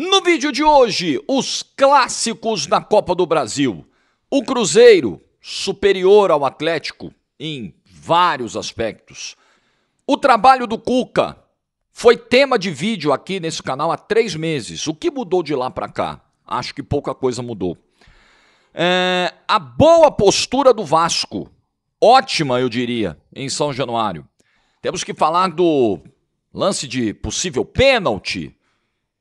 No vídeo de hoje, os clássicos da Copa do Brasil. O Cruzeiro, superior ao Atlético em vários aspectos. O trabalho do Cuca foi tema de vídeo aqui nesse canal há 3 meses. O que mudou de lá para cá? Acho que pouca coisa mudou. A boa postura do Vasco, ótima eu diria, em São Januário. Temos que falar do lance de possível pênalti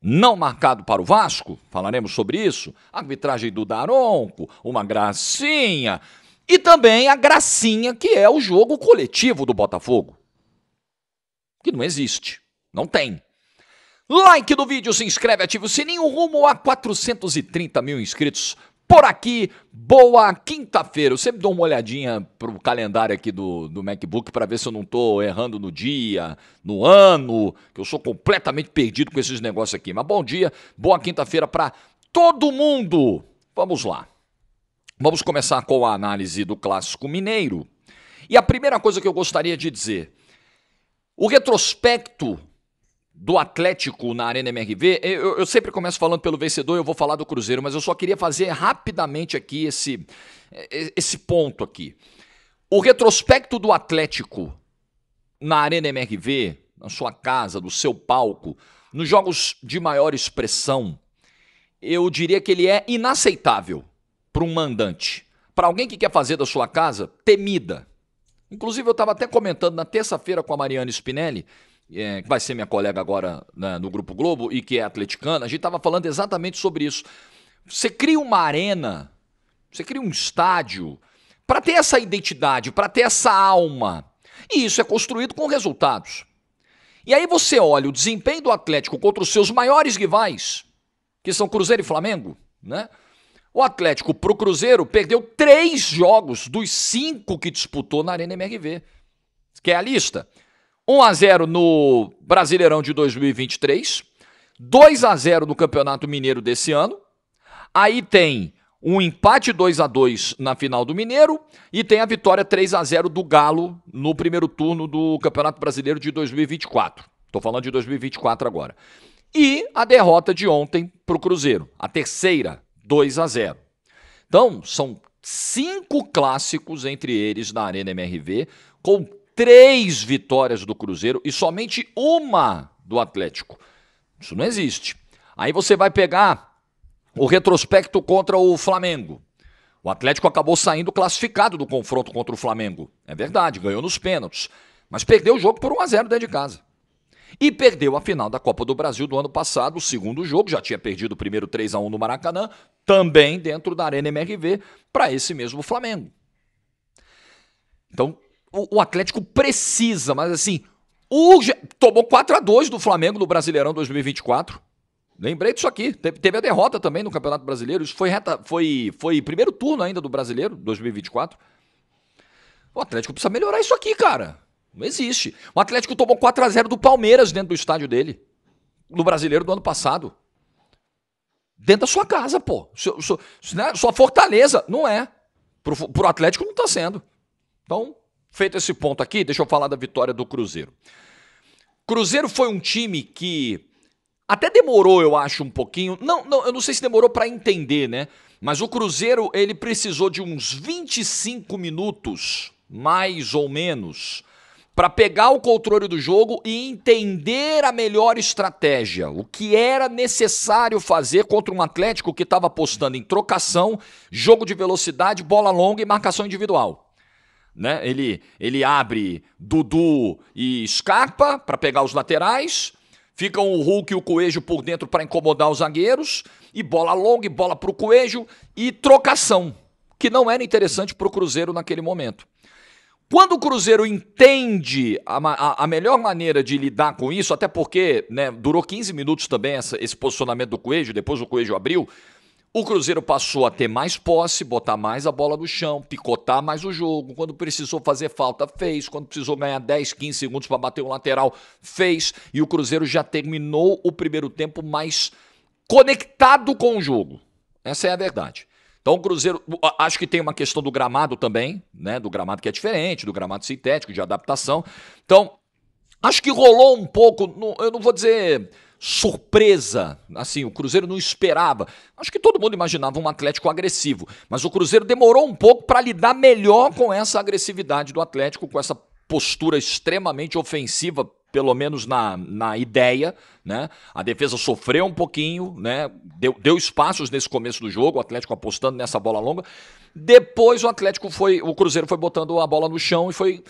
não marcado para o Vasco, falaremos sobre isso. A arbitragem do Daronco, uma gracinha. E também a gracinha que é o jogo coletivo do Botafogo. Que não existe, não tem. Like no vídeo, se inscreve, ativa o sininho, rumo a 430 mil inscritos. Por aqui, boa quinta-feira. Eu sempre dou uma olhadinha pro calendário aqui do MacBook para ver se eu não tô errando no dia, no ano, que eu sou completamente perdido com esses negócios aqui. Mas bom dia, boa quinta-feira para todo mundo. Vamos lá. Vamos começar com a análise do Clássico Mineiro. E a primeira coisa que eu gostaria de dizer, o retrospecto do Atlético na Arena MRV, eu sempre começo falando pelo vencedor, eu vou falar do Cruzeiro, mas eu só queria fazer rapidamente aqui esse ponto aqui. O retrospecto do Atlético na Arena MRV, na sua casa, no seu palco, nos jogos de maior expressão, eu diria que ele é inaceitável para um mandante. Para alguém que quer fazer da sua casa, temida. Inclusive eu estava até comentando na terça-feira com a Mariana Spinelli, que vai ser minha colega agora, né, no Grupo Globo e que é atleticana, a gente estava falando exatamente sobre isso. Você cria uma arena, você cria um estádio para ter essa identidade, para ter essa alma. E isso é construído com resultados. E aí você olha o desempenho do Atlético contra os seus maiores rivais, que são Cruzeiro e Flamengo, né? O Atlético pro Cruzeiro perdeu 3 jogos dos 5 que disputou na Arena MRV. Quer a lista? 1-0 no Brasileirão de 2023, 2-0 no Campeonato Mineiro desse ano, aí tem um empate 2-2 na final do Mineiro e tem a vitória 3-0 do Galo no primeiro turno do Campeonato Brasileiro de 2024. Estou falando de 2024 agora. E a derrota de ontem para o Cruzeiro, a terceira, 2-0. Então, são 5 clássicos entre eles na Arena MRV, com 3 vitórias do Cruzeiro e somente uma do Atlético. Isso não existe. Aí você vai pegar o retrospecto contra o Flamengo. O Atlético acabou saindo classificado do confronto contra o Flamengo. É verdade, ganhou nos pênaltis. Mas perdeu o jogo por 1-0 dentro de casa. E perdeu a final da Copa do Brasil do ano passado, o segundo jogo, já tinha perdido o primeiro 3-1 no Maracanã, também dentro da Arena MRV, para esse mesmo Flamengo. Então, o Atlético precisa, mas assim, tomou 4-2 do Flamengo no Brasileirão 2024. Lembrei disso aqui. Teve a derrota também no Campeonato Brasileiro. Isso foi primeiro turno ainda do Brasileiro 2024. O Atlético precisa melhorar isso aqui, cara. Não existe. O Atlético tomou 4-0 do Palmeiras dentro do estádio dele, no Brasileiro do ano passado. Dentro da sua casa, pô. Sua fortaleza. Não é. Pro Atlético não tá sendo. Então, feito esse ponto aqui, deixa eu falar da vitória do Cruzeiro. Cruzeiro foi um time que até demorou, eu acho, um pouquinho. Eu não sei se demorou para entender, né? Mas o Cruzeiro, ele precisou de uns 25 minutos, mais ou menos, para pegar o controle do jogo e entender a melhor estratégia. O que era necessário fazer contra um Atlético que estava apostando em trocação, jogo de velocidade, bola longa e marcação individual. Né? Ele abre Dudu e Scarpa para pegar os laterais, ficam o Hulk e o Coelho por dentro para incomodar os zagueiros, e bola longa e bola para o Coelho e trocação, que não era interessante para o Cruzeiro naquele momento. Quando o Cruzeiro entende a melhor maneira de lidar com isso, até porque, né, durou 15 minutos também esse posicionamento do Coelho, depois o Coelho abriu, o Cruzeiro passou a ter mais posse, botar mais a bola no chão, picotar mais o jogo. Quando precisou fazer falta, fez. Quando precisou ganhar 10, 15 segundos para bater um lateral, fez. E o Cruzeiro já terminou o primeiro tempo mais conectado com o jogo. Essa é a verdade. Então o Cruzeiro, acho que tem uma questão do gramado também, né? Do gramado que é diferente, do gramado sintético, de adaptação. Então, acho que rolou um pouco, eu não vou dizer surpresa. Assim, o Cruzeiro não esperava. Acho que todo mundo imaginava um Atlético agressivo, mas o Cruzeiro demorou um pouco para lidar melhor com essa agressividade do Atlético, com essa postura extremamente ofensiva, pelo menos na ideia, né? A defesa sofreu um pouquinho, né? Deu espaços nesse começo do jogo, o Atlético apostando nessa bola longa. Depois o Cruzeiro foi botando a bola no chão e foi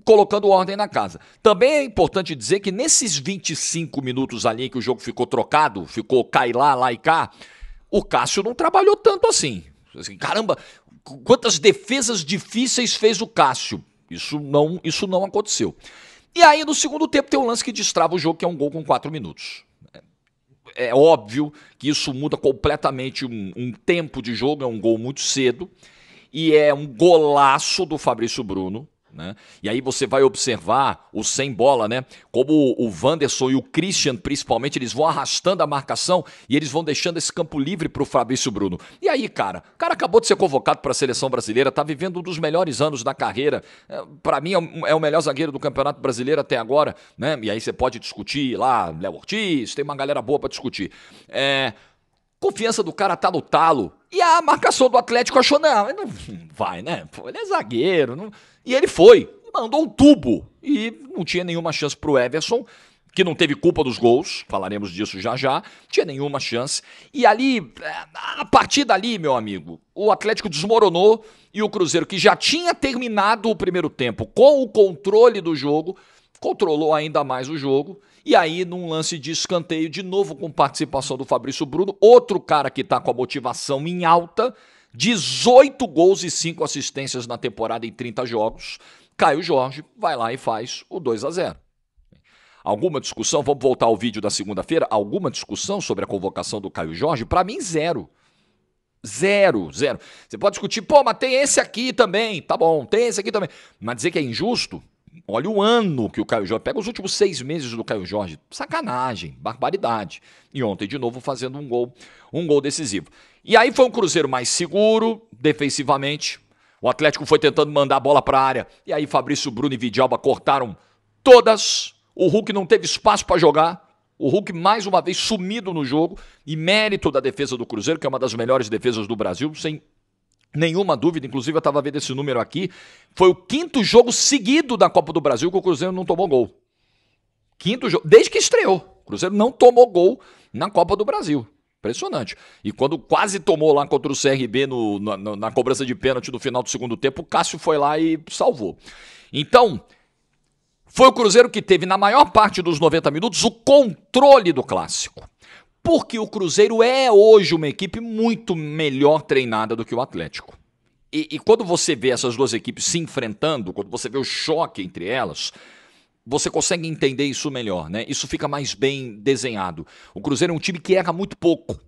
colocando ordem na casa. Também é importante dizer que nesses 25 minutos ali em que o jogo ficou trocado, ficou cai lá e cá, o Cássio não trabalhou tanto assim. Caramba, quantas defesas difíceis fez o Cássio? Isso não aconteceu. E aí, no segundo tempo, tem um lance que destrava o jogo, que é um gol com 4 minutos. É óbvio que isso muda completamente um tempo de jogo, é um gol muito cedo, e é um golaço do Fabrício Bruno, né? E aí você vai observar o sem bola, né? Como o Wanderson e o Christian, principalmente, eles vão arrastando a marcação e eles vão deixando esse campo livre pro Fabrício Bruno. E aí, cara, o cara acabou de ser convocado para a seleção brasileira, tá vivendo um dos melhores anos da carreira. Para mim é o melhor zagueiro do Campeonato Brasileiro até agora, né? E aí você pode discutir lá, Léo Ortiz, tem uma galera boa para discutir. Confiança do cara tá no talo. E a marcação do Atlético achou, não vai, né? Pô, ele é zagueiro. Não... E ele foi, mandou um tubo. E não tinha nenhuma chance pro Everson, que não teve culpa dos gols, falaremos disso já já, tinha nenhuma chance. E ali, a partir dali, meu amigo, o Atlético desmoronou e o Cruzeiro, que já tinha terminado o primeiro tempo com o controle do jogo, controlou ainda mais o jogo. E aí, num lance de escanteio, de novo com participação do Fabrício Bruno, outro cara que tá com a motivação em alta, 18 gols e 5 assistências na temporada em 30 jogos. Caio Jorge vai lá e faz o 2-0. Alguma discussão? Vamos voltar ao vídeo da segunda-feira? Alguma discussão sobre a convocação do Caio Jorge? Para mim, zero. Zero. Você pode discutir, pô, mas tem esse aqui também. Tá bom, tem esse aqui também. Mas dizer que é injusto? Olha o ano que o Caio Jorge... Pega os últimos 6 meses do Caio Jorge. Sacanagem, barbaridade. E ontem, de novo, fazendo um gol decisivo. E aí foi um Cruzeiro mais seguro, defensivamente. O Atlético foi tentando mandar a bola para a área. E aí Fabrício Bruno e Vidalba cortaram todas. O Hulk não teve espaço para jogar. O Hulk, mais uma vez, sumido no jogo. E mérito da defesa do Cruzeiro, que é uma das melhores defesas do Brasil, sem nenhuma dúvida. Inclusive, eu estava vendo esse número aqui. Foi o 5º jogo seguido da Copa do Brasil que o Cruzeiro não tomou gol. 5º jogo, desde que estreou. O Cruzeiro não tomou gol na Copa do Brasil. Impressionante. E quando quase tomou lá contra o CRB na cobrança de pênalti no final do segundo tempo, o Cássio foi lá e salvou. Então, foi o Cruzeiro que teve, na maior parte dos 90 minutos, o controle do clássico. Porque o Cruzeiro é hoje uma equipe muito melhor treinada do que o Atlético. E quando você vê essas duas equipes se enfrentando, quando você vê o choque entre elas, você consegue entender isso melhor, né? Isso fica mais bem desenhado. O Cruzeiro é um time que erra muito pouco.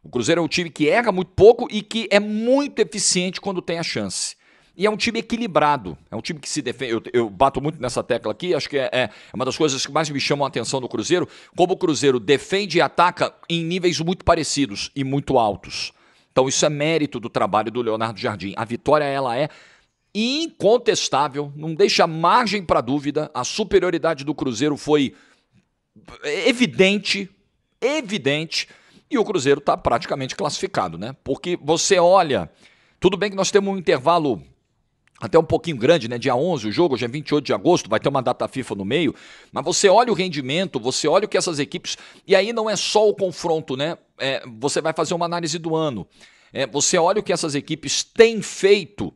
O Cruzeiro é um time que erra muito pouco e que é muito eficiente quando tem a chance. E é um time equilibrado, é um time que se defende. Eu bato muito nessa tecla aqui, acho que é uma das coisas que mais me chamam a atenção do Cruzeiro, como o Cruzeiro defende e ataca em níveis muito parecidos e muito altos. Então isso é mérito do trabalho do Leonardo Jardim. A vitória, ela é incontestável, não deixa margem para dúvida. A superioridade do Cruzeiro foi evidente, e o Cruzeiro está praticamente classificado, né? Porque você olha, tudo bem que nós temos um intervalo até um pouquinho grande, né? Dia 11 o jogo, hoje é 28 de agosto, vai ter uma data FIFA no meio, mas você olha o rendimento, você olha o que essas equipes... E aí não é só o confronto, né? Você vai fazer uma análise do ano. Você olha o que essas equipes têm feito.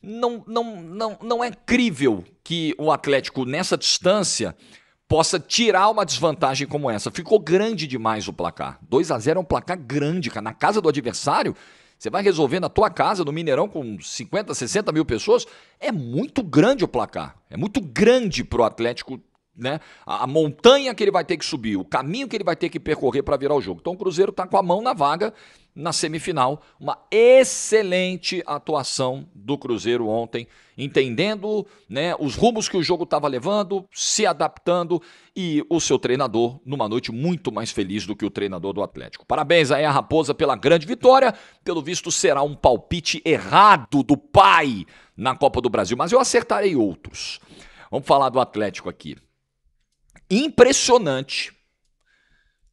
Não é crível que o Atlético, nessa distância, possa tirar uma desvantagem como essa. Ficou grande demais o placar. 2-0 é um placar grande, cara. Na casa do adversário, você vai resolver na tua casa, no Mineirão, com 50, 60 mil pessoas. É muito grande o placar. É muito grande pro Atlético, né? A montanha que ele vai ter que subir, o caminho que ele vai ter que percorrer para virar o jogo. Então o Cruzeiro está com a mão na vaga na semifinal. Uma excelente atuação do Cruzeiro ontem, entendendo, né, os rumos que o jogo estava levando, se adaptando, e o seu treinador numa noite muito mais feliz do que o treinador do Atlético. Parabéns aí à Raposa pela grande vitória. Pelo visto será um palpite errado do pai na Copa do Brasil, mas eu acertarei outros. Vamos falar do Atlético aqui. Impressionante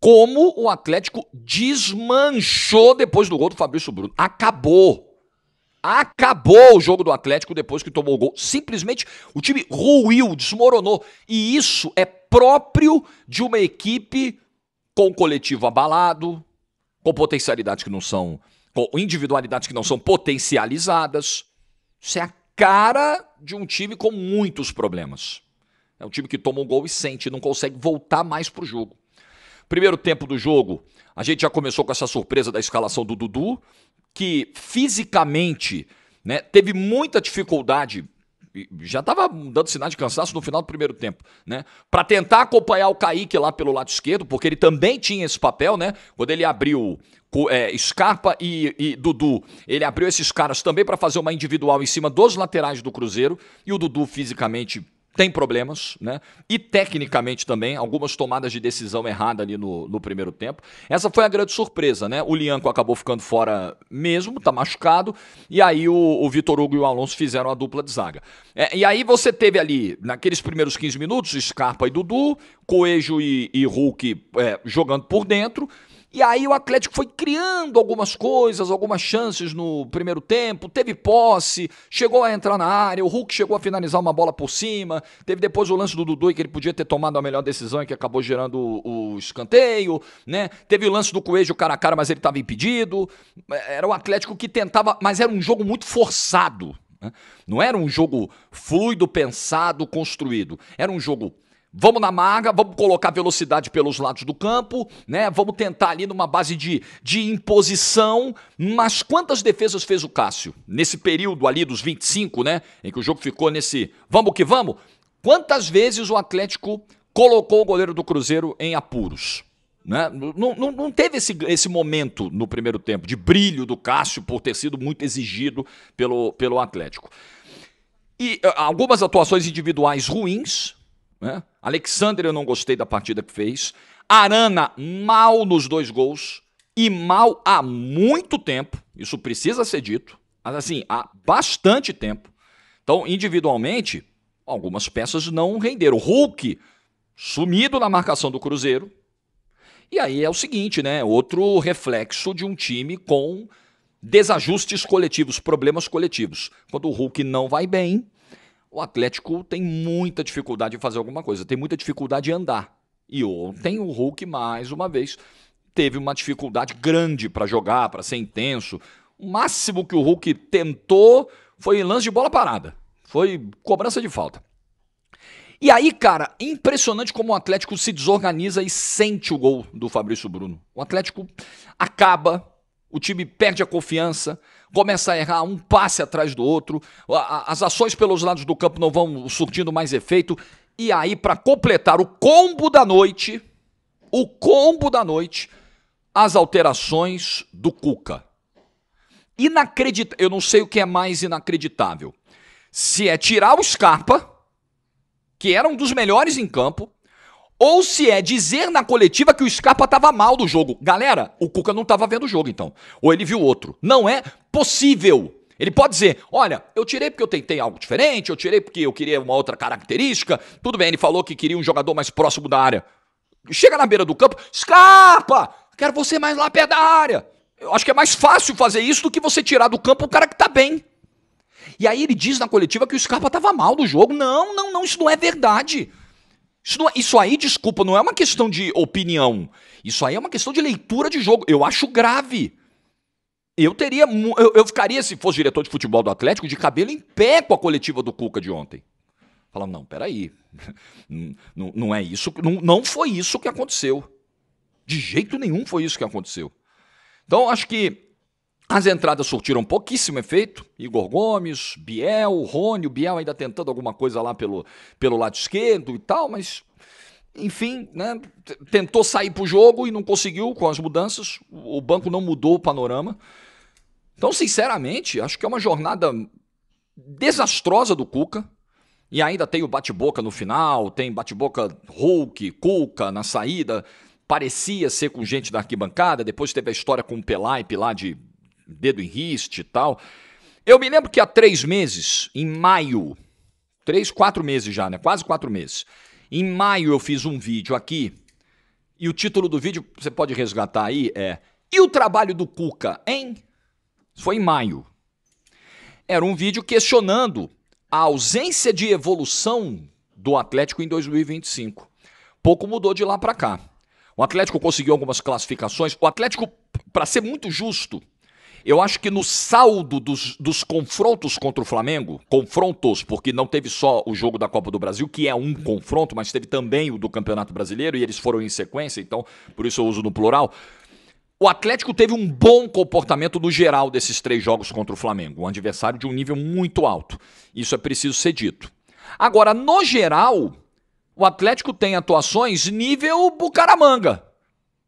como o Atlético desmanchou depois do gol do Fabrício Bruno. Acabou o jogo do Atlético depois que tomou o gol. Simplesmente o time ruiu, desmoronou. E isso é próprio de uma equipe com coletivo abalado, com potencialidades que não são, com individualidades que não são potencializadas. Isso é a cara de um time com muitos problemas. É um time que toma um gol e sente, não consegue voltar mais pro jogo. Primeiro tempo do jogo, a gente já começou com essa surpresa da escalação do Dudu, que fisicamente, né, teve muita dificuldade, já estava dando sinal de cansaço no final do primeiro tempo, né, para tentar acompanhar o Kaique lá pelo lado esquerdo, porque ele também tinha esse papel, né, quando ele abriu Scarpa e Dudu, ele abriu esses caras também para fazer uma individual em cima dos laterais do Cruzeiro, e o Dudu fisicamente tem problemas, né? E tecnicamente também, algumas tomadas de decisão errada ali no primeiro tempo. Essa foi a grande surpresa, né? O Lianco acabou ficando fora mesmo, tá machucado, e aí o Vitor Hugo e o Alonso fizeram a dupla de zaga. E aí você teve ali, naqueles primeiros 15 minutos, Scarpa e Dudu, Coelho e Hulk jogando por dentro. E aí o Atlético foi criando algumas coisas, algumas chances no primeiro tempo, teve posse, chegou a entrar na área, o Hulk chegou a finalizar uma bola por cima, teve depois o lance do Dudu que ele podia ter tomado a melhor decisão e que acabou gerando o escanteio, né? Teve o lance do Coelho cara a cara, mas ele estava impedido. Era o Atlético que tentava, mas era um jogo muito forçado, né? Não era um jogo fluido, pensado, construído. Era um jogo... Vamos na maga, vamos colocar velocidade pelos lados do campo, né? Vamos tentar ali numa base de imposição. Mas quantas defesas fez o Cássio? Nesse período ali dos 25, né? Em que o jogo ficou nesse vamos que vamos. Quantas vezes o Atlético colocou o goleiro do Cruzeiro em apuros? Né? Não teve esse momento no primeiro tempo de brilho do Cássio por ter sido muito exigido pelo Atlético. E algumas atuações individuais ruins, né? Alexandre eu não gostei da partida que fez. Arana mal nos 2 gols e mal há muito tempo. Isso precisa ser dito. Mas assim, há bastante tempo. Então, individualmente, algumas peças não renderam. O Hulk sumido na marcação do Cruzeiro. E aí é o seguinte, né? Outro reflexo de um time com desajustes coletivos, problemas coletivos. Quando o Hulk não vai bem, o Atlético tem muita dificuldade em fazer alguma coisa, tem muita dificuldade em andar. E ontem o Hulk, mais uma vez, teve uma dificuldade grande para jogar, para ser intenso. O máximo que o Hulk tentou foi lance de bola parada, foi cobrança de falta. E aí, cara, impressionante como o Atlético se desorganiza e sente o gol do Fabrício Bruno. O Atlético acaba, o time perde a confiança, começa a errar um passe atrás do outro, as ações pelos lados do campo não vão surtindo mais efeito, e aí para completar o combo da noite, as alterações do Cuca. Inacreditável, eu não sei o que é mais inacreditável, se é tirar o Scarpa, que era um dos melhores em campo, ou se é dizer na coletiva que o Scarpa estava mal do jogo. Galera, o Cuca não estava vendo o jogo, então. Ou ele viu outro. Não é possível. Ele pode dizer, olha, eu tirei porque eu tentei algo diferente, eu tirei porque eu queria uma outra característica. Tudo bem, ele falou que queria um jogador mais próximo da área. Chega na beira do campo, Scarpa, quero você mais lá perto da área. Eu acho que é mais fácil fazer isso do que você tirar do campo o cara que tá bem. E aí ele diz na coletiva que o Scarpa estava mal do jogo. Não, isso não é verdade. Isso aí, desculpa, não é uma questão de opinião. Isso aí é uma questão de leitura de jogo. Eu acho grave. Eu ficaria, se fosse diretor de futebol do Atlético, de cabelo em pé com a coletiva do Cuca de ontem. Falando, não, peraí. Não é isso. Não foi isso que aconteceu. De jeito nenhum foi isso que aconteceu. Então, acho que as entradas surtiram pouquíssimo efeito. Igor Gomes, Biel, Rony, o Biel ainda tentando alguma coisa lá pelo lado esquerdo e tal, mas, enfim, né, tentou sair pro jogo e não conseguiu com as mudanças. O banco não mudou o panorama. Então, sinceramente, acho que é uma jornada desastrosa do Cuca. E ainda tem o bate-boca no final, tem bate-boca Hulk, Cuca na saída. Parecia ser com gente da arquibancada, depois teve a história com o Pelaipe lá de dedo em riste e tal. Eu me lembro que há 3 meses, em maio, 3, 4 meses já, né? Quase 4 meses. Em maio eu fiz um vídeo aqui E o título do vídeo, você pode resgatar aí, E o trabalho do Cuca, hein? Foi em maio. Era um vídeo questionando a ausência de evolução do Atlético em 2025. Pouco mudou de lá para cá. O Atlético conseguiu algumas classificações. O Atlético, para ser muito justo, eu acho que no saldo dos confrontos contra o Flamengo, confrontos, porque não teve só o jogo da Copa do Brasil, que é um confronto, mas teve também o do Campeonato Brasileiro, e eles foram em sequência, então por isso eu uso no plural. O Atlético teve um bom comportamento no geral desses 3 jogos contra o Flamengo, um adversário de um nível muito alto. Isso é preciso ser dito. Agora, no geral, o Atlético tem atuações nível Bucaramanga.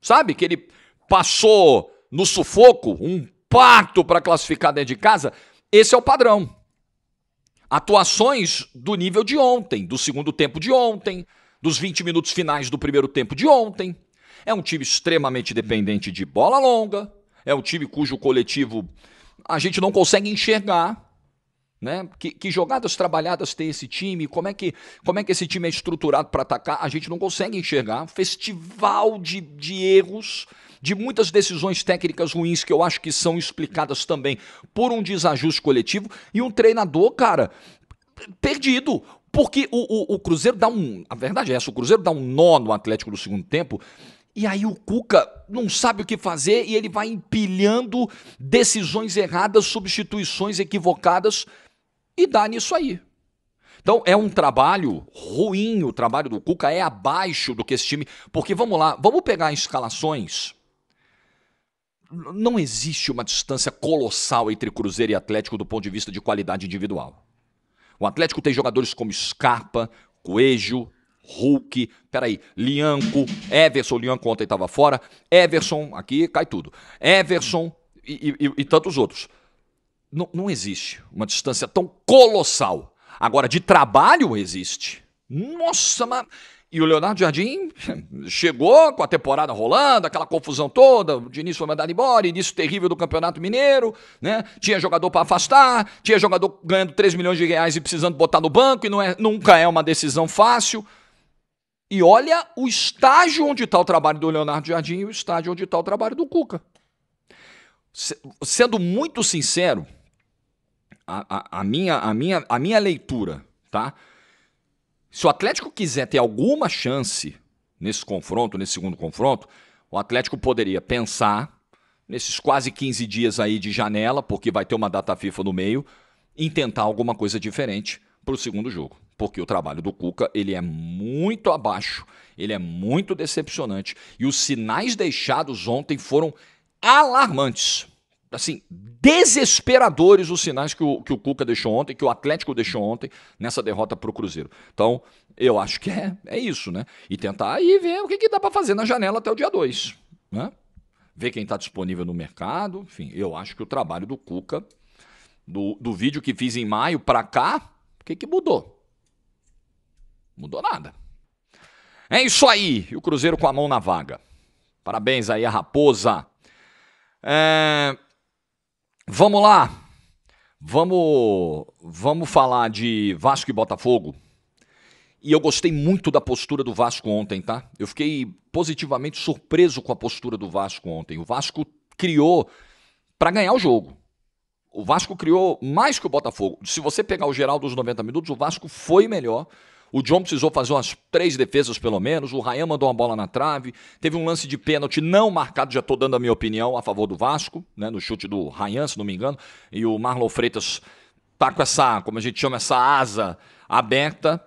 Sabe? Que ele passou no sufoco, um pacto para classificar dentro de casa. Esse é o padrão. Atuações do nível de ontem, do segundo tempo de ontem, dos 20 minutos finais do primeiro tempo de ontem. É um time extremamente dependente de bola longa, é um time cujo coletivo a gente não consegue enxergar, né? Que jogadas trabalhadas tem esse time, como é que esse time é estruturado para atacar, a gente não consegue enxergar. Um festival de erros, de muitas decisões técnicas ruins que eu acho que são explicadas também por um desajuste coletivo e um treinador, cara, perdido. Porque o Cruzeiro dá a verdade é essa, o Cruzeiro dá um nó no Atlético no segundo tempo. E aí o Cuca não sabe o que fazer e ele vai empilhando decisões erradas, substituições equivocadas e dá nisso aí. Então é um trabalho ruim, o trabalho do Cuca é abaixo do que esse time... Porque vamos lá, vamos pegar escalações. Não existe uma distância colossal entre Cruzeiro e Atlético do ponto de vista de qualidade individual. O Atlético tem jogadores como Scarpa, Coelho, Hulk, Lianco, Everson, o Lianco ontem estava fora, Everson, aqui cai tudo, Everson e tantos outros. Não existe uma distância tão colossal. Agora, de trabalho existe. Nossa, mas... E o Leonardo Jardim chegou com a temporada rolando, aquela confusão toda, o Diniz foi mandado embora, início terrível do Campeonato Mineiro, né? Tinha jogador para afastar, tinha jogador ganhando 3 milhões de reais e precisando botar no banco, e nunca é uma decisão fácil. E olha o estágio onde está o trabalho do Leonardo Jardim e o estágio onde está o trabalho do Cuca. Sendo muito sincero, a minha leitura, tá? Se o Atlético quiser ter alguma chance nesse confronto, nesse segundo confronto, o Atlético poderia pensar, nesses quase 15 dias aí de janela, porque vai ter uma data FIFA no meio, em tentar alguma coisa diferente para o segundo jogo. Porque o trabalho do Cuca, ele é muito abaixo, ele é muito decepcionante. E os sinais deixados ontem foram alarmantes. Assim, desesperadores os sinais que o Cuca deixou ontem, que o Atlético deixou ontem nessa derrota para o Cruzeiro. Então, eu acho que é isso, né? E tentar aí ver o que dá para fazer na janela até o dia 2, né? Ver quem está disponível no mercado. Enfim, eu acho que o trabalho do Cuca, do vídeo que fiz em maio para cá, o que mudou? Mudou nada. É isso aí, e o Cruzeiro com a mão na vaga. Parabéns aí a Raposa. Vamos lá, vamos falar de Vasco e Botafogo. E eu gostei muito da postura do Vasco ontem, tá? Eu fiquei positivamente surpreso com a postura do Vasco ontem. O Vasco criou para ganhar o jogo. O Vasco criou mais que o Botafogo. Se você pegar o geral dos 90 minutos, o Vasco foi melhor. O John precisou fazer umas 3 defesas pelo menos, o Ryan mandou uma bola na trave, teve um lance de pênalti não marcado, já estou dando a minha opinião a favor do Vasco, né, no chute do Ryan, se não me engano, e o Marlon Freitas tá com essa, como a gente chama, essa asa aberta,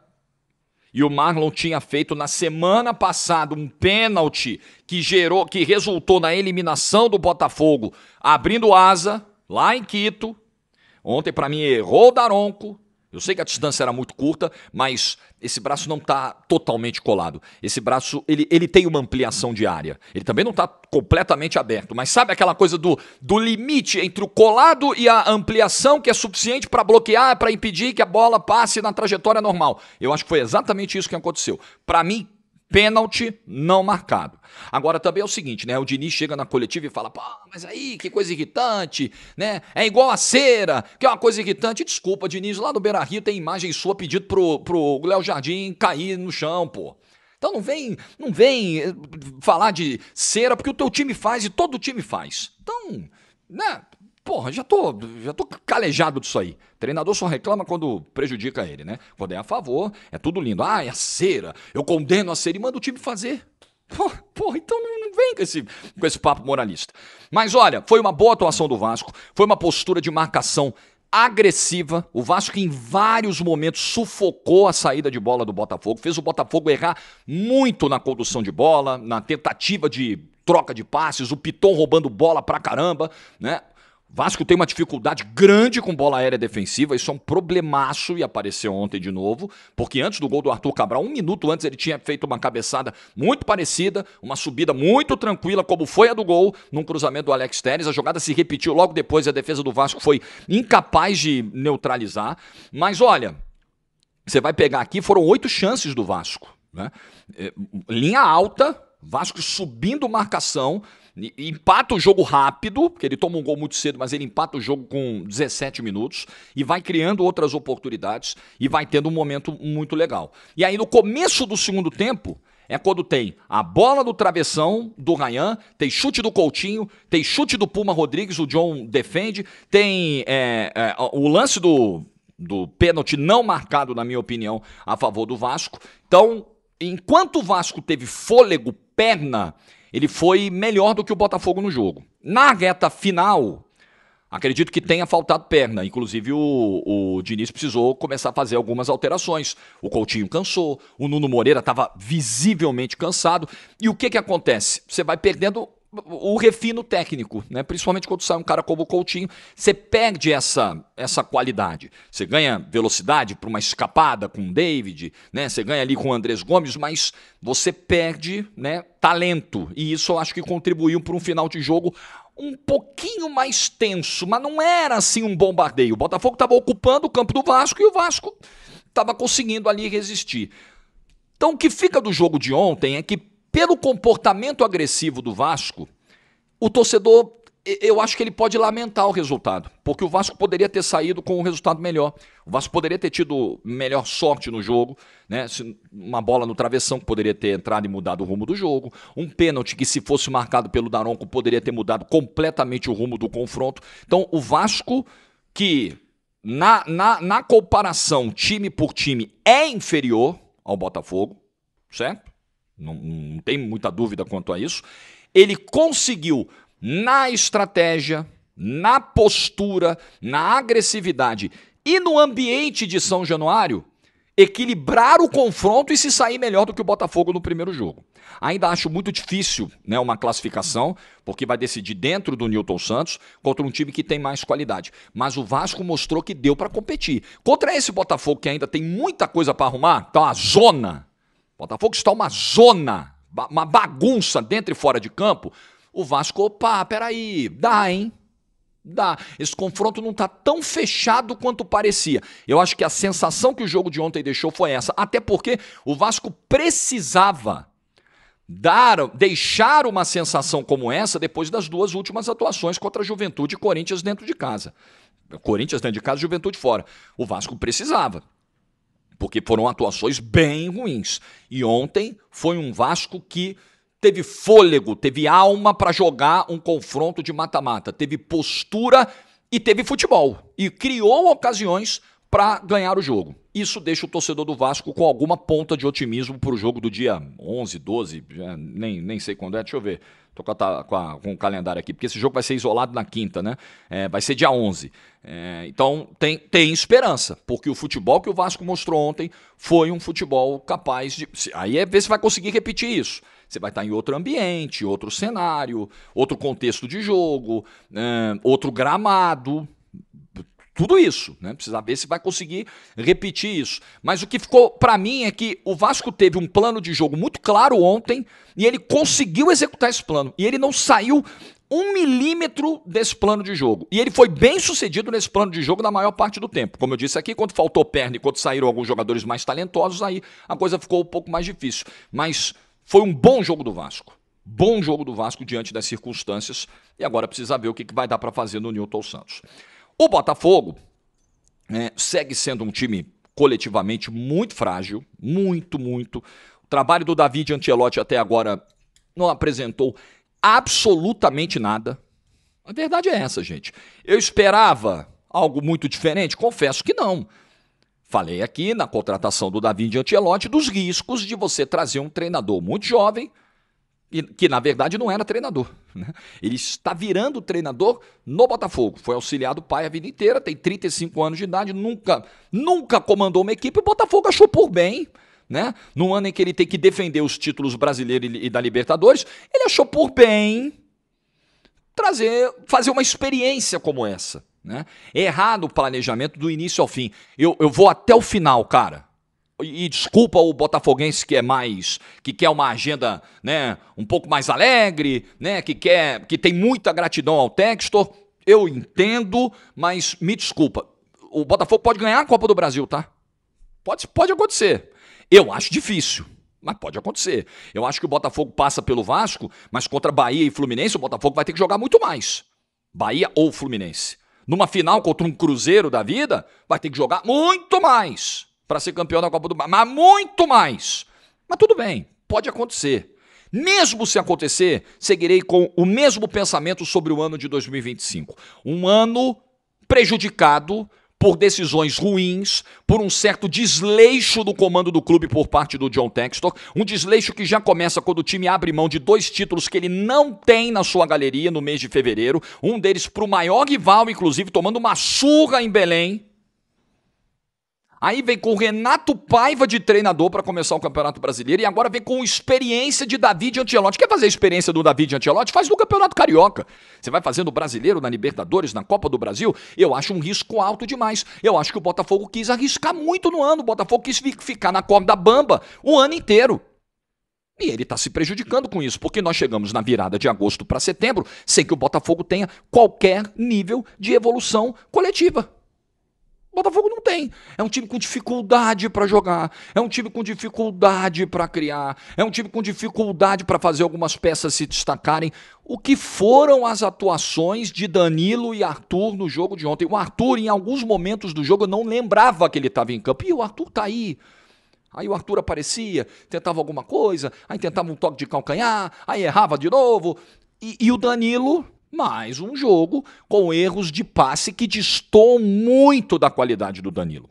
e o Marlon tinha feito na semana passada um pênalti que resultou na eliminação do Botafogo, abrindo asa lá em Quito. Ontem para mim errou o Daronco. Eu sei que a distância era muito curta, mas esse braço não está totalmente colado. Esse braço, ele tem uma ampliação de área. Ele também não está completamente aberto, mas sabe aquela coisa do limite entre o colado e a ampliação que é suficiente para bloquear, para impedir que a bola passe na trajetória normal? Eu acho que foi exatamente isso que aconteceu. Para mim, pênalti não marcado. Agora também é o seguinte, né? O Diniz chega na coletiva e fala, pô, mas aí, que coisa irritante, né? É igual a cera, que é uma coisa irritante. Desculpa, Diniz, lá do Beira-Rio tem imagem sua pedindo pro Léo Jardim cair no chão, pô. Então não vem falar de cera, porque o teu time faz e todo time faz. Então, né, porra, já tô calejado disso aí. O treinador só reclama quando prejudica ele, né? Quando é a favor, é tudo lindo. Ah, é a cera, eu condeno a cera e mando o time fazer. Porra, então não vem com esse papo moralista. Mas olha, foi uma boa atuação do Vasco, foi uma postura de marcação agressiva. O Vasco em vários momentos sufocou a saída de bola do Botafogo, fez o Botafogo errar muito na condução de bola, na tentativa de troca de passes, o Piton roubando bola pra caramba, né? Vasco tem uma dificuldade grande com bola aérea defensiva, isso é um problemaço e apareceu ontem de novo, porque antes do gol do Arthur Cabral, 1 minuto antes ele tinha feito uma cabeçada muito parecida, uma subida muito tranquila, como foi a do gol, num cruzamento do Alex Telles. A jogada se repetiu logo depois e a defesa do Vasco foi incapaz de neutralizar. Mas olha, você vai pegar aqui, foram 8 chances do Vasco, né? Linha alta, Vasco subindo marcação, empata o jogo rápido, porque ele toma um gol muito cedo, mas ele empata o jogo com 17 minutos e vai criando outras oportunidades e vai tendo um momento muito legal. E aí no começo do segundo tempo é quando tem a bola do travessão do Ryan, tem chute do Coutinho, tem chute do Puma Rodrigues, o John defende, tem o lance do pênalti não marcado, na minha opinião, a favor do Vasco. Então, enquanto o Vasco teve fôlego, perna, ele foi melhor do que o Botafogo no jogo. Na reta final, acredito que tenha faltado perna. Inclusive, o Diniz precisou começar a fazer algumas alterações. O Coutinho cansou, o Nuno Moreira estava visivelmente cansado. E o que acontece? Você vai perdendo o refino técnico, né? Principalmente quando sai um cara como o Coutinho, você perde essa qualidade. Você ganha velocidade para uma escapada com o David, né? Você ganha ali com o Andrés Gomes, mas você perde, né, talento. E isso eu acho que contribuiu para um final de jogo um pouquinho mais tenso, mas não era assim um bombardeio. O Botafogo estava ocupando o campo do Vasco e o Vasco estava conseguindo ali resistir. Então o que fica do jogo de ontem é que, pelo comportamento agressivo do Vasco, o torcedor, eu acho que ele pode lamentar o resultado, porque o Vasco poderia ter saído com um resultado melhor. O Vasco poderia ter tido melhor sorte no jogo, né? Uma bola no travessão que poderia ter entrado e mudado o rumo do jogo, um pênalti que, se fosse marcado pelo Daronco, poderia ter mudado completamente o rumo do confronto. Então, o Vasco, que na comparação time por time é inferior ao Botafogo, certo? Não tem muita dúvida quanto a isso. Ele conseguiu, na estratégia, na postura, na agressividade e no ambiente de São Januário, equilibrar o confronto e se sair melhor do que o Botafogo no primeiro jogo. Ainda acho muito difícil, né, uma classificação, porque vai decidir dentro do Newton Santos contra um time que tem mais qualidade. Mas o Vasco mostrou que deu para competir. Contra esse Botafogo que ainda tem muita coisa para arrumar, tá uma zona. O Botafogo está uma zona, uma bagunça dentro e fora de campo. O Vasco, opa, peraí, dá, hein? Dá. Esse confronto não está tão fechado quanto parecia. Eu acho que a sensação que o jogo de ontem deixou foi essa. Até porque o Vasco precisava deixar uma sensação como essa depois das 2 últimas atuações contra a Juventude e Corinthians dentro de casa. Corinthians dentro de casa, Juventude fora. O Vasco precisava, porque foram atuações bem ruins. E ontem foi um Vasco que teve fôlego, teve alma para jogar um confronto de mata-mata, teve postura e teve futebol. E criou ocasiões para ganhar o jogo. Isso deixa o torcedor do Vasco com alguma ponta de otimismo para o jogo do dia 11, 12, nem sei quando é, deixa eu ver. Estou com o calendário aqui, porque esse jogo vai ser isolado na quinta, né? Vai ser dia 11. Então tem esperança, porque o futebol que o Vasco mostrou ontem foi um futebol capaz de... Aí é ver se vai conseguir repetir isso. Você vai estar em outro ambiente, outro cenário, outro contexto de jogo, outro gramado... Tudo isso, né? Precisa ver se vai conseguir repetir isso. Mas o que ficou para mim é que o Vasco teve um plano de jogo muito claro ontem e ele conseguiu executar esse plano. E ele não saiu 1 milímetro desse plano de jogo. E ele foi bem sucedido nesse plano de jogo na maior parte do tempo. Como eu disse aqui, quando faltou perna e quando saíram alguns jogadores mais talentosos, aí a coisa ficou um pouco mais difícil. Mas foi um bom jogo do Vasco. Bom jogo do Vasco diante das circunstâncias. E agora precisa ver o que vai dar para fazer no Newton Santos. O Botafogo segue sendo um time coletivamente muito frágil, muito. trabalho do David Ancelotti até agora não apresentou absolutamente nada. A verdade é essa, gente. Eu esperava algo muito diferente? Confesso que não. Falei aqui na contratação do David Ancelotti dos riscos de você trazer um treinador muito jovem, que na verdade não era treinador, né? Ele está virando treinador no Botafogo. Foi auxiliar do pai a vida inteira, tem 35 anos de idade, nunca comandou uma equipe. O Botafogo achou por bem, né? No ano em que ele tem que defender os títulos brasileiros e da Libertadores, ele achou por bem fazer uma experiência como essa, né? Errar no planejamento do início ao fim. Eu vou até o final, cara. E desculpa o botafoguense que quer uma agenda, né, um pouco mais alegre, né, que tem muita gratidão ao Textor. Eu entendo, mas me desculpa. O Botafogo pode ganhar a Copa do Brasil, tá? Pode acontecer. Eu acho difícil, mas pode acontecer. Eu acho que o Botafogo passa pelo Vasco, mas contra Bahia e Fluminense o Botafogo vai ter que jogar muito mais. Bahia ou Fluminense. Numa final contra um Cruzeiro da vida, vai ter que jogar muito mais para ser campeão da Copa do Brasil, mas muito mais. Mas tudo bem, pode acontecer. Mesmo se acontecer, seguirei com o mesmo pensamento sobre o ano de 2025. Um ano prejudicado por decisões ruins, por um certo desleixo do comando do clube por parte do John Textor, um desleixo que já começa quando o time abre mão de 2 títulos que ele não tem na sua galeria no mês de fevereiro, um deles para o maior rival, inclusive, tomando uma surra em Belém. Aí vem com o Renato Paiva de treinador para começar o Campeonato Brasileiro e agora vem com experiência de David Ancelotti. Quer fazer a experiência do David Ancelotti? Faz no Campeonato Carioca. Você vai fazendo o Brasileiro, na Libertadores, na Copa do Brasil? Eu acho um risco alto demais. Eu acho que o Botafogo quis arriscar muito no ano. O Botafogo quis ficar na corda bamba o ano inteiro. E ele está se prejudicando com isso, porque nós chegamos na virada de agosto para setembro sem que o Botafogo tenha qualquer nível de evolução coletiva. O Botafogo não tem. É um time com dificuldade para jogar, é um time com dificuldade para criar, é um time com dificuldade para fazer algumas peças se destacarem. O que foram as atuações de Danilo e Arthur no jogo de ontem? O Arthur, em alguns momentos do jogo, eu não lembrava que ele estava em campo. E o Arthur tá aí. Aí o Arthur aparecia, tentava alguma coisa, aí tentava um toque de calcanhar, aí errava de novo. E o Danilo... mais um jogo com erros de passe que destoam muito da qualidade do Danilo.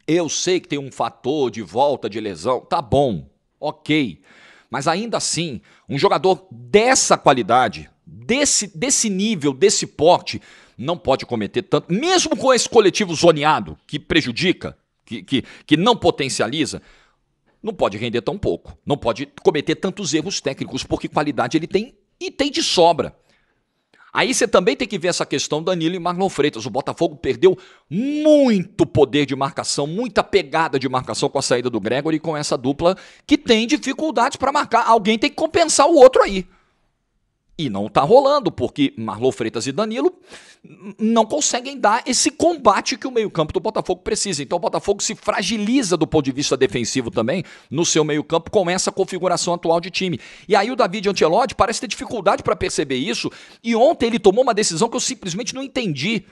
Eu sei que tem um fator de volta de lesão, tá bom, ok. Mas ainda assim, um jogador dessa qualidade, desse nível, desse porte, não pode cometer tanto, mesmo com esse coletivo zoneado, que prejudica, que não potencializa, não pode render tão pouco. Não pode cometer tantos erros técnicos, porque qualidade ele tem e tem de sobra. Aí você também tem que ver essa questão Danilo e Marlon Freitas. O Botafogo perdeu muito poder de marcação, muita pegada de marcação com a saída do Gregory e com essa dupla que tem dificuldades para marcar. Alguém tem que compensar o outro aí. E não tá rolando, porque Marlon Freitas e Danilo não conseguem dar esse combate que o meio-campo do Botafogo precisa. Então o Botafogo se fragiliza do ponto de vista defensivo também no seu meio-campo com essa configuração atual de time. E aí o David Ancelotti parece ter dificuldade para perceber isso. E ontem ele tomou uma decisão que eu simplesmente não entendi.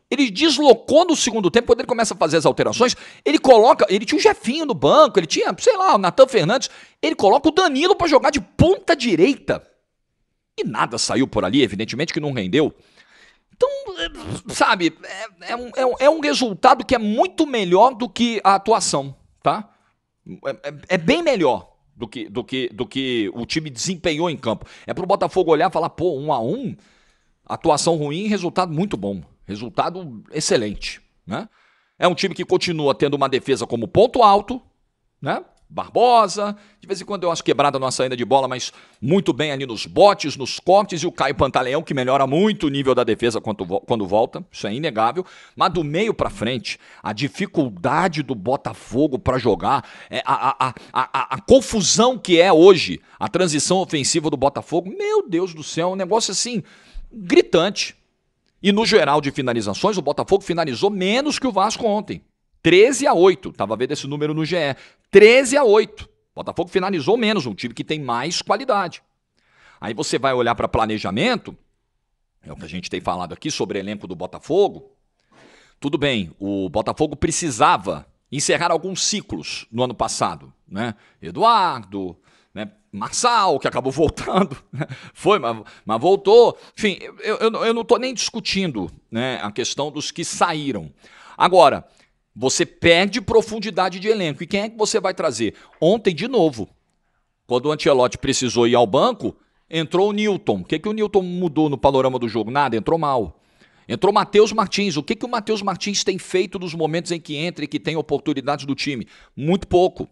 Ele deslocou no segundo tempo, quando ele começa a fazer as alterações, ele tinha o Jefinho no banco, ele tinha, sei lá, o Nathan Fernandes, ele coloca o Danilo para jogar de ponta direita. E nada saiu por ali, evidentemente que não rendeu. Então, sabe, é um resultado que é muito melhor do que a atuação, tá? É bem melhor do que o time desempenhou em campo. É pro Botafogo olhar e falar, pô, 1-1, atuação ruim, resultado muito bom. Resultado excelente, né? É um time que continua tendo uma defesa como ponto alto, né? Barbosa, de vez em quando eu acho quebrada numa saída de bola, mas muito bem ali nos botes, nos cortes, e o Caio Pantaleão, que melhora muito o nível da defesa quando volta, isso é inegável, mas do meio pra frente, a dificuldade do Botafogo pra jogar, a confusão que é hoje, a transição ofensiva do Botafogo, meu Deus do céu, um negócio assim, gritante. E no geral de finalizações, o Botafogo finalizou menos que o Vasco ontem. 13-8, tava vendo esse número no GE, 13-8, Botafogo finalizou menos, um time que tem mais qualidade. Aí você vai olhar para planejamento, é o que a gente tem falado aqui sobre o elenco do Botafogo, tudo bem, o Botafogo precisava encerrar alguns ciclos no ano passado, né? Eduardo, né? Marçal, que acabou voltando, né? Foi, mas voltou. Enfim, eu não estou nem discutindo, né, a questão dos que saíram. Agora, você perde profundidade de elenco. E quem é que você vai trazer? Ontem, de novo, quando o Ancelotti precisou ir ao banco, entrou o Nilton. O que o Nilton mudou no panorama do jogo? Nada, entrou mal. Entrou o Matheus Martins. O que o Matheus Martins tem feito nos momentos em que entra e que tem oportunidades do time? Muito pouco.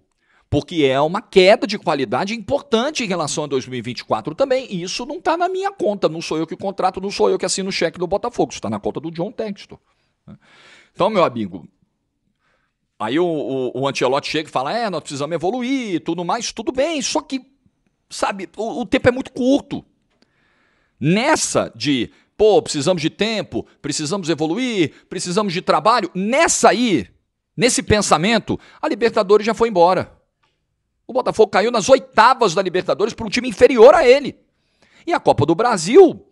Porque é uma queda de qualidade importante em relação a 2024 também. E isso não está na minha conta. Não sou eu que contrato, não sou eu que assino o cheque do Botafogo. Isso está na conta do John Textor. Então, meu amigo, aí o Ancelotti chega e fala, nós precisamos evoluir e tudo mais, tudo bem, só que, sabe, o tempo é muito curto. Nessa de, precisamos de tempo, precisamos evoluir, precisamos de trabalho, nesse pensamento, a Libertadores já foi embora. O Botafogo caiu nas oitavas da Libertadores para um time inferior a ele. E a Copa do Brasil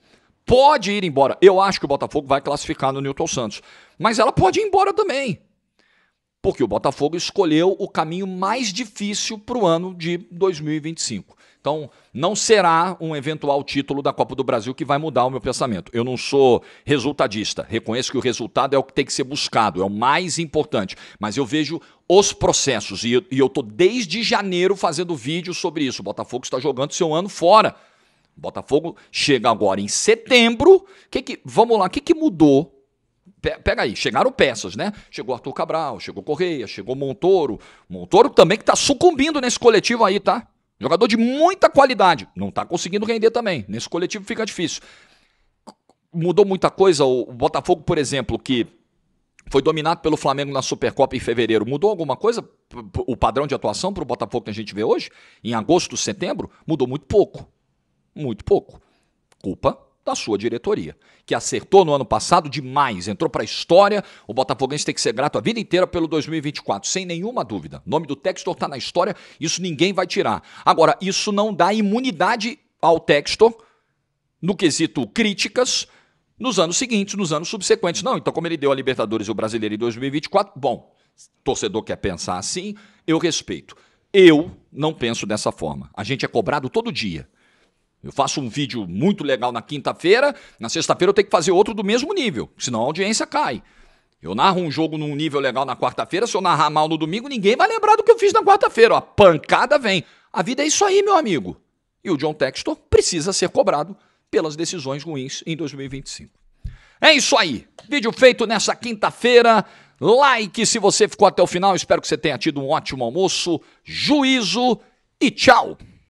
pode ir embora. Eu acho que o Botafogo vai classificar no Newton Santos, mas ela pode ir embora também. Porque o Botafogo escolheu o caminho mais difícil para o ano de 2025. Então, não será um eventual título da Copa do Brasil que vai mudar o meu pensamento. Eu não sou resultadista. Reconheço que o resultado é o que tem que ser buscado, é o mais importante. Mas eu vejo os processos e eu estou desde janeiro fazendo vídeo sobre isso. O Botafogo está jogando seu ano fora. O Botafogo chega agora em setembro. Vamos lá, o que mudou? Pega aí, chegaram peças, né? Chegou Arthur Cabral, chegou Correia, chegou Montoro. Montoro também que tá sucumbindo nesse coletivo aí, tá? Jogador de muita qualidade. Não tá conseguindo render também. Nesse coletivo fica difícil. Mudou muita coisa. O Botafogo, por exemplo, que foi dominado pelo Flamengo na Supercopa em fevereiro. Mudou alguma coisa? O padrão de atuação pro Botafogo que a gente vê hoje? Em agosto, setembro? Mudou muito pouco. Muito pouco. Culpa da sua diretoria, que acertou no ano passado demais, entrou para a história. O Botafoguense tem que ser grato a vida inteira pelo 2024, sem nenhuma dúvida. O nome do Textor está na história, isso ninguém vai tirar. Agora, isso não dá imunidade ao Textor no quesito críticas nos anos seguintes, nos anos subsequentes. Não, então como ele deu a Libertadores e o Brasileiro em 2024, bom, torcedor quer pensar assim, eu respeito. Eu não penso dessa forma. A gente é cobrado todo dia. Eu faço um vídeo muito legal na quinta-feira, na sexta-feira eu tenho que fazer outro do mesmo nível, senão a audiência cai. Eu narro um jogo num nível legal na quarta-feira, se eu narrar mal no domingo, ninguém vai lembrar do que eu fiz na quarta-feira. A pancada vem. A vida é isso aí, meu amigo. E o John Textor precisa ser cobrado pelas decisões ruins em 2025. É isso aí. Vídeo feito nessa quinta-feira. Like se você ficou até o final. Espero que você tenha tido um ótimo almoço. Juízo e tchau.